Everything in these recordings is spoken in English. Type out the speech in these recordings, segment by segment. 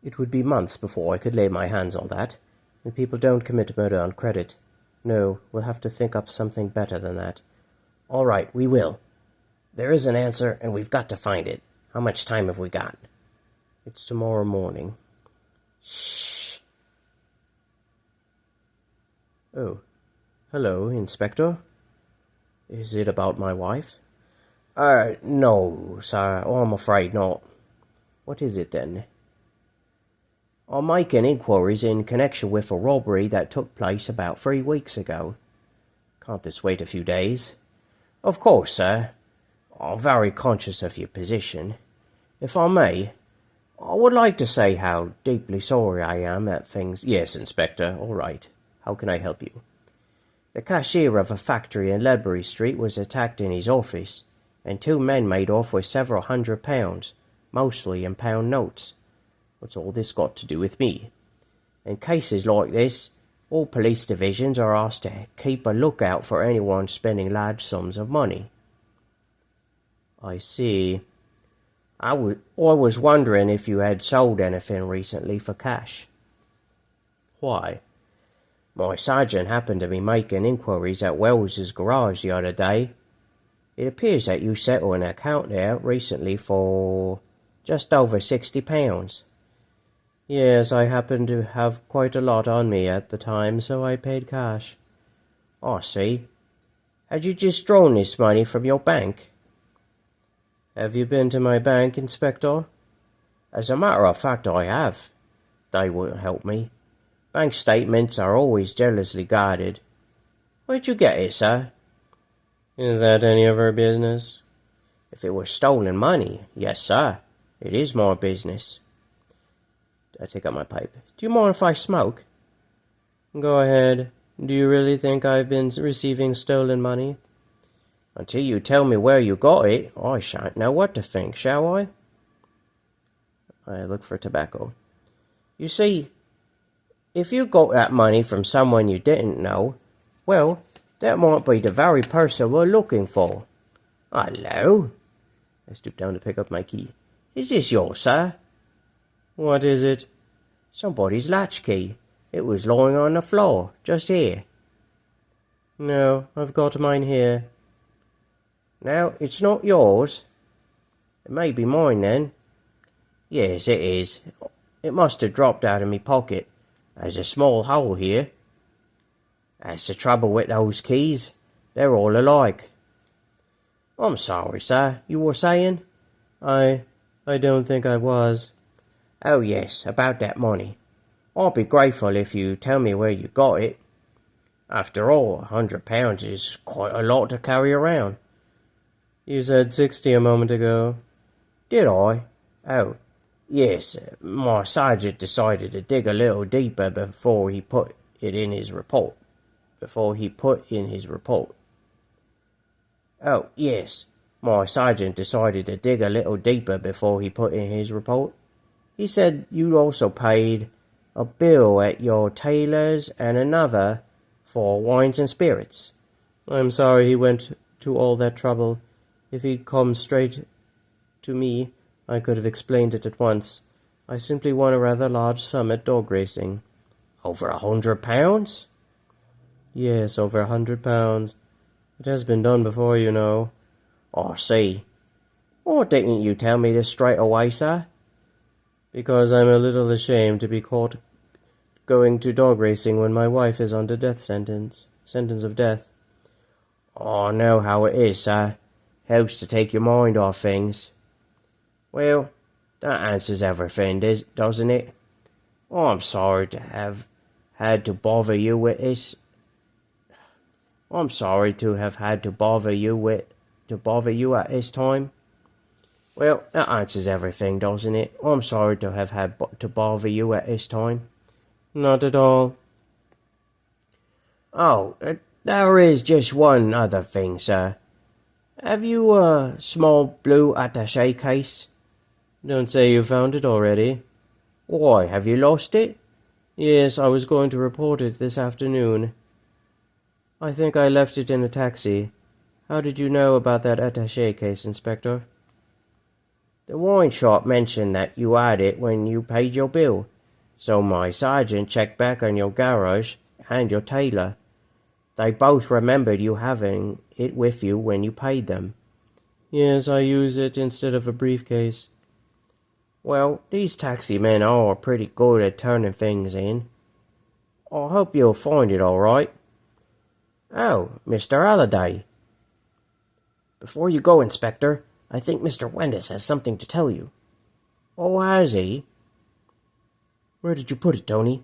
It would be months before I could lay my hands on that, and people don't commit murder on credit. No, we'll have to think up something better than that. All right, we will. There is an answer, and we've got to find it. How much time have we got? It's tomorrow morning. Shh. Oh, hello, Inspector. Is it about my wife? No, sir. Oh, I'm afraid not. What is it then? I'm making inquiries in connection with a robbery that took place about 3 weeks ago. Can't this wait a few days? Of course, sir. I'm very conscious of your position. If I may, I would like to say how deeply sorry I am that things... Yes, Inspector, all right. How can I help you? The cashier of a factory in Ledbury Street was attacked in his office, and 2 men made off with several £100, mostly in pound notes. What's all this got to do with me? In cases like this, all police divisions are asked to keep a lookout for anyone spending large sums of money. I see. I was wondering if you had sold anything recently for cash. Why? My sergeant happened to be making inquiries at Wells's garage the other day. It appears that you settled an account there recently for just over £60. Yes, I happened to have quite a lot on me at the time, so I paid cash. I see. Had you just drawn this money from your bank? Have you been to my bank, Inspector? As a matter of fact, I have. They won't help me. Bank statements are always jealously guarded. Where'd you get it, sir? Is that any of our business? If it was stolen money, yes, sir. It is my business. I take out my pipe. Do you mind if I smoke? Go ahead. Do you really think I've been receiving stolen money? Until you tell me where you got it, I shan't know what to think, shall I? I look for tobacco. You see, if you got that money from someone you didn't know, well, that might be the very person we're looking for. Hello? I stoop down to pick up my key. Is this yours, sir? What is it? Somebody's latchkey. It was lying on the floor, just here. No, I've got mine here. Now, it's not yours. It may be mine, then. Yes, it is. It must have dropped out of me pocket. There's a small hole here. That's the trouble with those keys. They're all alike. I'm sorry, sir. You were saying? I don't think I was. Oh, yes, about that money. I'll be grateful if you tell me where you got it. After all, £100 is quite a lot to carry around. You said 60 a moment ago. Did I? Oh, yes, my sergeant decided to dig a little deeper before he put in his report. Oh, yes, my sergeant decided to dig a little deeper before he put in his report. He said you also paid a bill at your tailor's and another for wines and spirits. I'm sorry he went to all that trouble. If he'd come straight to me, I could have explained it at once. I simply won a rather large sum at dog racing. Over £100? Yes, over £100. It has been done before, you know. I see. Why didn't you tell me this straight away, sir? Because I'm a little ashamed to be caught going to dog racing when my wife is under sentence of death. I know how it is, sir. Helps to take your mind off things. Well, that answers everything, doesn't it? I'm sorry to have had to bother you with this. I'm sorry to have had to bother you at this time. Well, that answers everything, doesn't it? I'm sorry to have had to bother you at this time. Not at all. Oh, there is just one other thing, sir. Have you a small blue attaché case? Don't say you found it already. Why, have you lost it? Yes, I was going to report it this afternoon. I think I left it in a taxi. How did you know about that attaché case, Inspector? The wine shop mentioned that you had it when you paid your bill, so my sergeant checked back on your garage and your tailor. They both remembered you having it with you when you paid them. Yes, I use it instead of a briefcase. Well, these taxi men are pretty good at turning things in. I hope you'll find it all right. Oh, Mr. Halliday. Before you go, Inspector, I think Mr. Wendis has something to tell you. Oh, has he? Where did you put it, Tony?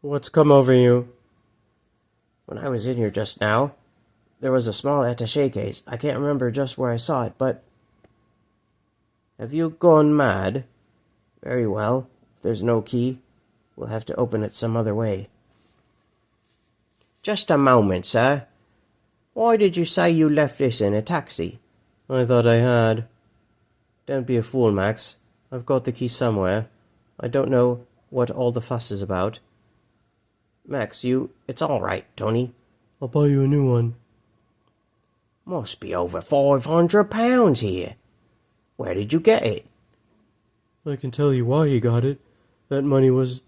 What's come over you? When I was in here just now, there was a small attaché case. I can't remember just where I saw it, but... Have you gone mad? Very well. If there's no key, we'll have to open it some other way. Just a moment, sir. Why did you say you left this in a taxi? I thought I had. Don't be a fool, Max. I've got the key somewhere. I don't know what all the fuss is about. Max, it's all right, Tony. I'll buy you a new one. Must be over £500 here. Where did you get it? I can tell you why he got it. That money was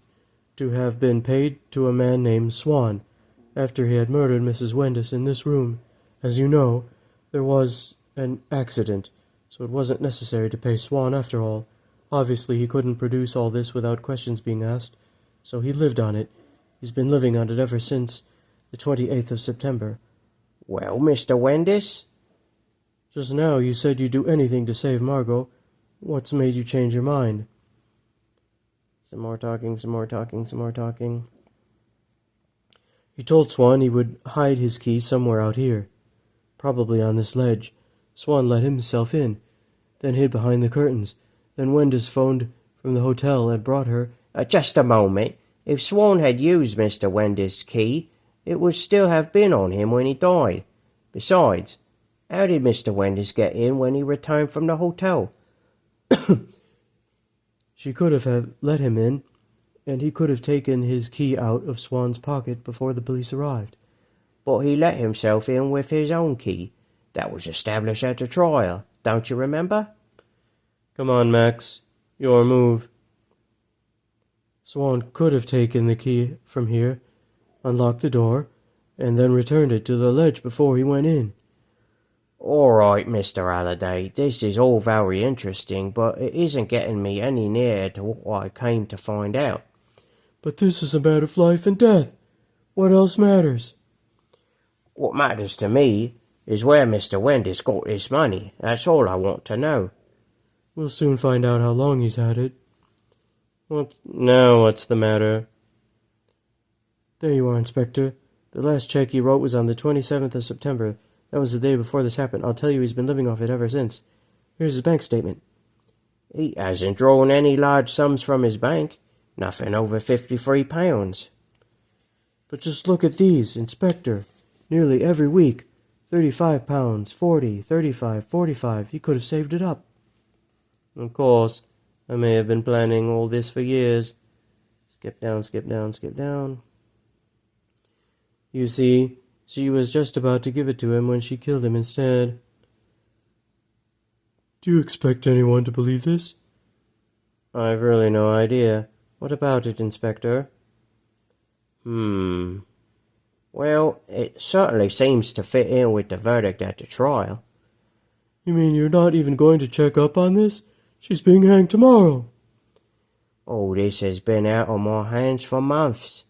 to have been paid to a man named Swan after he had murdered Mrs. Wendis in this room. As you know, there was an accident, so it wasn't necessary to pay Swan after all. Obviously, he couldn't produce all this without questions being asked, so he lived on it. He's been living on it ever since the 28th of September. Well, Mr. Wendis? Just now you said you'd do anything to save Margot. What's made you change your mind? Some more talking. He told Swan he would hide his key somewhere out here, probably on this ledge. Swan let himself in, then hid behind the curtains. Then Wendis phoned from the hotel and brought her... Just a moment. If Swan had used Mr. Wendis' key, it would still have been on him when he died. Besides, how did Mr. Wendis get in when he returned from the hotel? She could have let him in, and he could have taken his key out of Swan's pocket before the police arrived. But he let himself in with his own key. That was established at the trial, don't you remember? Come on, Max. Your move. Swan could have taken the key from here, unlocked the door, and then returned it to the ledge before he went in. All right, Mr. Halliday, this is all very interesting, but it isn't getting me any nearer to what I came to find out. But this is a matter of life and death. What else matters? What matters to me is where Mr. Wendis got his money. That's all I want to know. We'll soon find out how long he's had it. What's the matter? There you are, Inspector. The last check he wrote was on the 27th of September. That was the day before this happened. I'll tell you he's been living off it ever since. Here's his bank statement. He hasn't drawn any large sums from his bank. Nothing over £53. But just look at these, Inspector. Nearly every week. £35, 40, 35, 45. He could have saved it up. Of course. I may have been planning all this for years. Skip down. You see, she was just about to give it to him when she killed him instead. Do you expect anyone to believe this? I've really no idea. What about it, Inspector? Well, it certainly seems to fit in with the verdict at the trial. You mean you're not even going to check up on this? She's being hanged tomorrow. Oh, this has been out of my hands for months.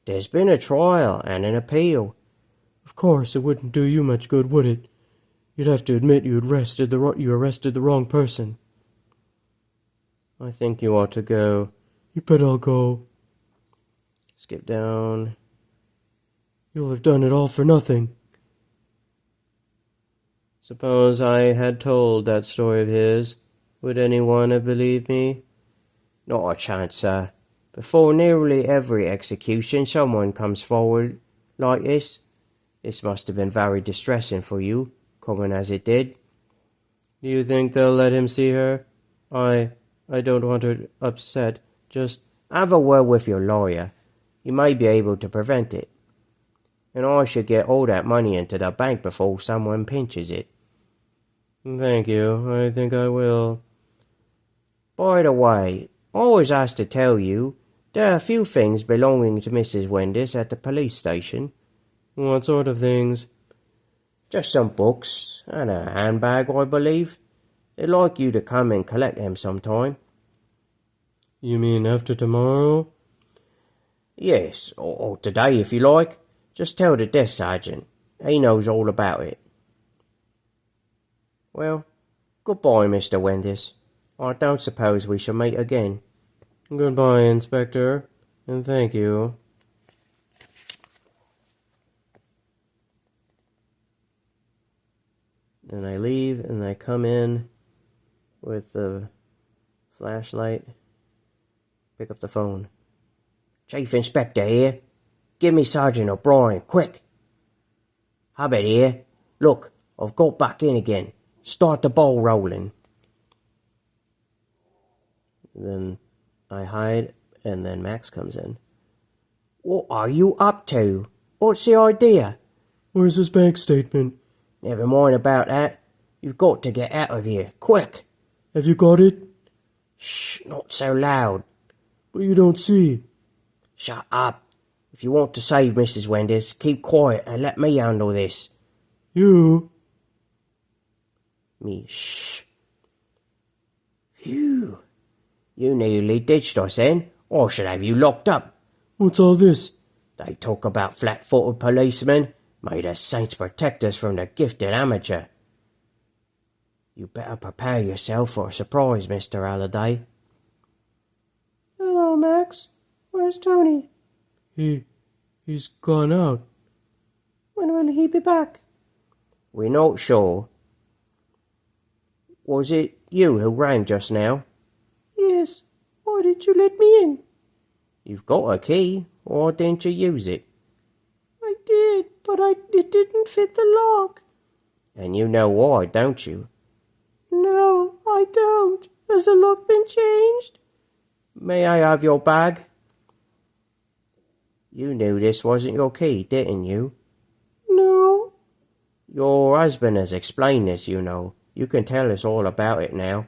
There's been a trial and an appeal. Of course, it wouldn't do you much good, would it? You'd have to admit you arrested the wrong person. I think you ought to go. You bet I'll go. Skip down. You'll have done it all for nothing. Suppose I had told that story of his. Would anyone have believed me? Not a chance, sir. Before nearly every execution, someone comes forward like this. This must have been very distressing for you, coming as it did. Do you think they'll let him see her? I don't want her upset. Just have a word with your lawyer. You may be able to prevent it. And I should get all that money into the bank before someone pinches it. Thank you. I think I will. By the way, I was asked to tell you there are a few things belonging to Mrs. Wendis at the police station. What sort of things? Just some books and a handbag, I believe. They'd like you to come and collect them sometime. You mean after tomorrow? Yes, or today if you like. Just tell the desk sergeant. He knows all about it. Well, goodbye, Mr. Wendis. I don't suppose we shall meet again. Goodbye, Inspector, and thank you. And I leave, and I come in with the flashlight. Pick up the phone. Chief Inspector here. Give me Sergeant O'Brien, quick. Hubbard here. Look, I've got back in again. Start the ball rolling. Then I hide, and then Max comes in. What are you up to? What's the idea? Where's his bank statement? Never mind about that. You've got to get out of here, quick. Have you got it? Shh, not so loud. But you don't see. Shut up. If you want to save Mrs. Wendis, keep quiet and let me handle this. You? Me, shh. Phew. You nearly ditched us then. I should have you locked up. What's all this? They talk about flat-footed policemen. May the saints protect us from the gifted amateur. You better prepare yourself for a surprise, Mr. Halliday. Hello, Max. Where's Tony? He's gone out. When will he be back? We're not sure. Was it you who rang just now? Yes. Why did you let me in? You've got a key. Why didn't you use it? I did, but it didn't fit the lock. And you know why, don't you? No, I don't. Has the lock been changed? May I have your bag? You knew this wasn't your key, didn't you? No. Your husband has explained this, you know. You can tell us all about it now.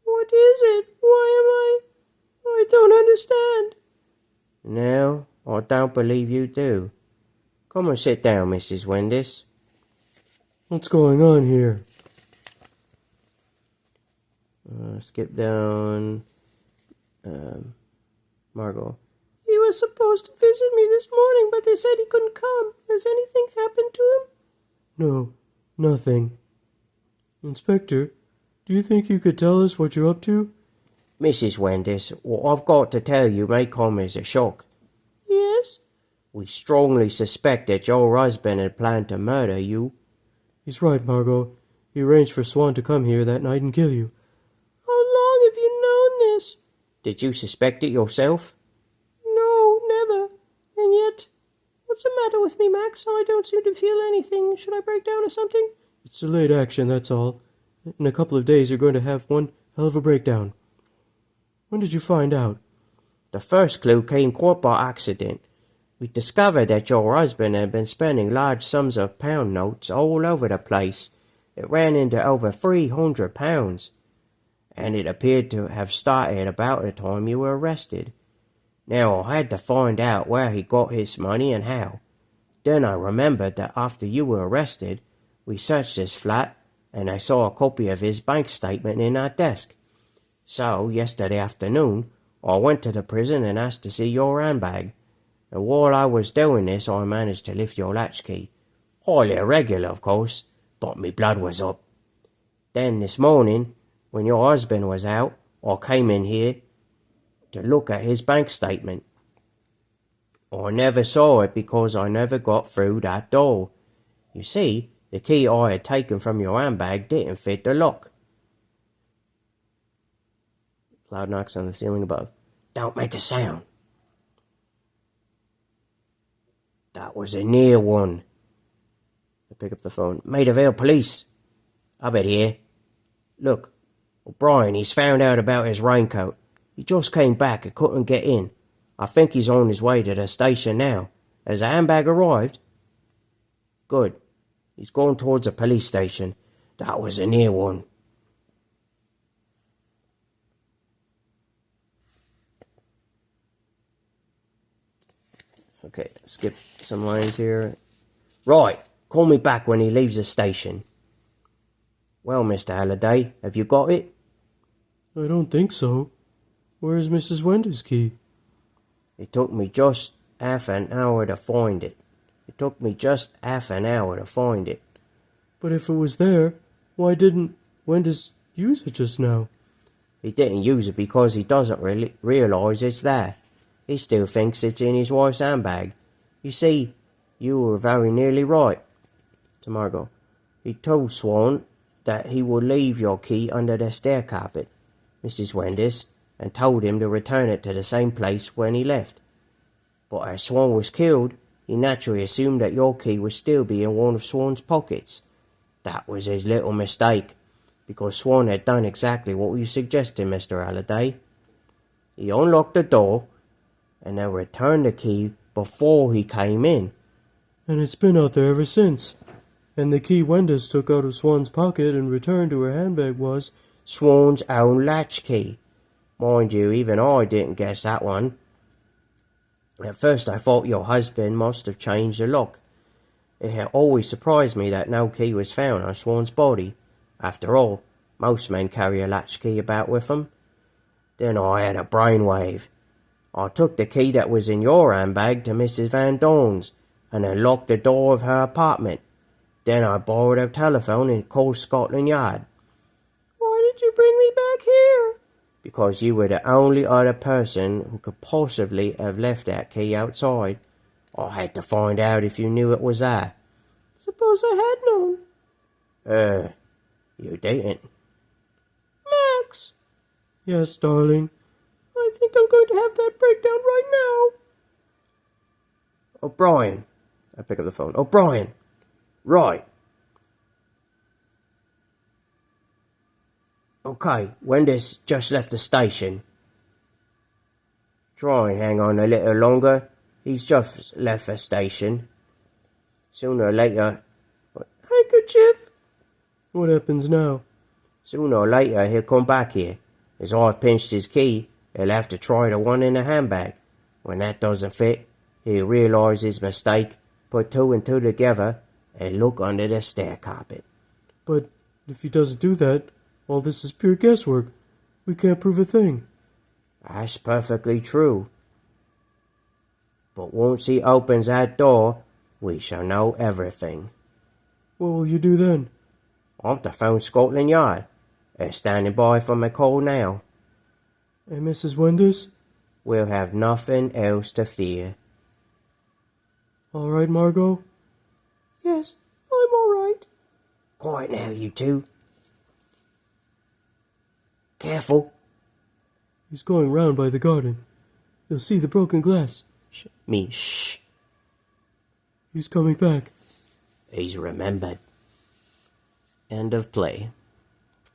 What is it? Why am I don't understand. No, I don't believe you do. Come and sit down, Mrs. Wendis. What's going on here? Skip down. Margot. He was supposed to visit me this morning, but they said he couldn't come. Has anything happened to him? No, nothing. Inspector, do you think you could tell us what you're up to? Mrs. Wendis, what I've got to tell you may come as a shock. Yes? We strongly suspect that your husband had planned to murder you. He's right, Margot. He arranged for Swan to come here that night and kill you. How long have you known this? Did you suspect it yourself? No, never. And yet, what's the matter with me, Max? I don't seem to feel anything. Should I break down or something? It's delayed action, that's all. In a couple of days you're going to have one hell of a breakdown. When did you find out? The first clue came quite by accident. We discovered that your husband had been spending large sums of pound notes all over the place. It ran into over £300, and it appeared to have started about the time you were arrested. Now I had to find out where he got his money and how. Then I remembered that after you were arrested, we searched his flat, and I saw a copy of his bank statement in our desk. So, yesterday afternoon, I went to the prison and asked to see your handbag. And while I was doing this, I managed to lift your latchkey. Highly irregular, of course, but me blood was up. Then this morning, when your husband was out, I came in here to look at his bank statement. I never saw it because I never got through that door. You see, the key I had taken from your handbag didn't fit the lock. Loud knocks on the ceiling above. Don't make a sound. That was a near one. I pick up the phone. Maida Vale Police. Hubbard here. Look, O'Brien, he's found out about his raincoat. He just came back and couldn't get in. I think he's on his way to the station now. Has the handbag arrived? Good. He's going towards the police station. That was a near one. Okay, skip some lines here. Right, call me back when he leaves the station. Well, Mr. Halliday, have you got it? I don't think so. Where's Mrs. Wenda's key? It took me just half an hour to find it. But if it was there, why didn't Wenda's use it just now? He didn't use it because he doesn't really realize it's there. He still thinks it's in his wife's handbag. You see, you were very nearly right. To Margot. He told Swan that he would leave your key under the stair carpet, Mrs. Wendis, and told him to return it to the same place when he left. But as Swan was killed, he naturally assumed that your key would still be in one of Swan's pockets. That was his little mistake, because Swan had done exactly what you suggested, Mr. Halliday. He unlocked the door, and then returned the key before he came in. And it's been out there ever since. And the key Wenda's took out of Swan's pocket and returned to her handbag was Swan's own latchkey. Mind you, even I didn't guess that one. At first I thought your husband must have changed the lock. It had always surprised me that no key was found on Swan's body. After all, most men carry a latchkey about with them. Then I had a brainwave. I took the key that was in your handbag to Mrs. Van Dorn's and unlocked the door of her apartment. Then I borrowed her telephone and called Scotland Yard. Why did you bring me back here? Because you were the only other person who could possibly have left that key outside. I had to find out if you knew it was there. Suppose I had known. You didn't. Max! Yes, darling. I think I'm going to have that breakdown right now. O'Brien. I pick up the phone. O'Brien. Right. Okay, Wenda's just left the station. Try and hang on a little longer. He's just left the station. Sooner or later... Handkerchief! What happens now? Sooner or later he'll come back here. As I've pinched his key, he'll have to try the one in the handbag. When that doesn't fit, he'll realise his mistake, put two and two together, and look under the stair carpet. But if he doesn't do that, all this is pure guesswork. We can't prove a thing. That's perfectly true. But once he opens that door, we shall know everything. What will you do then? I'm to phone Scotland Yard. They're standing by for my call now. And Mrs. Wenders? We'll have nothing else to fear. All right, Margot? Yes, I'm all right. Quiet now, you two. Careful. He's going round by the garden. You'll see the broken glass. Shh. He's coming back. He's remembered. End of play.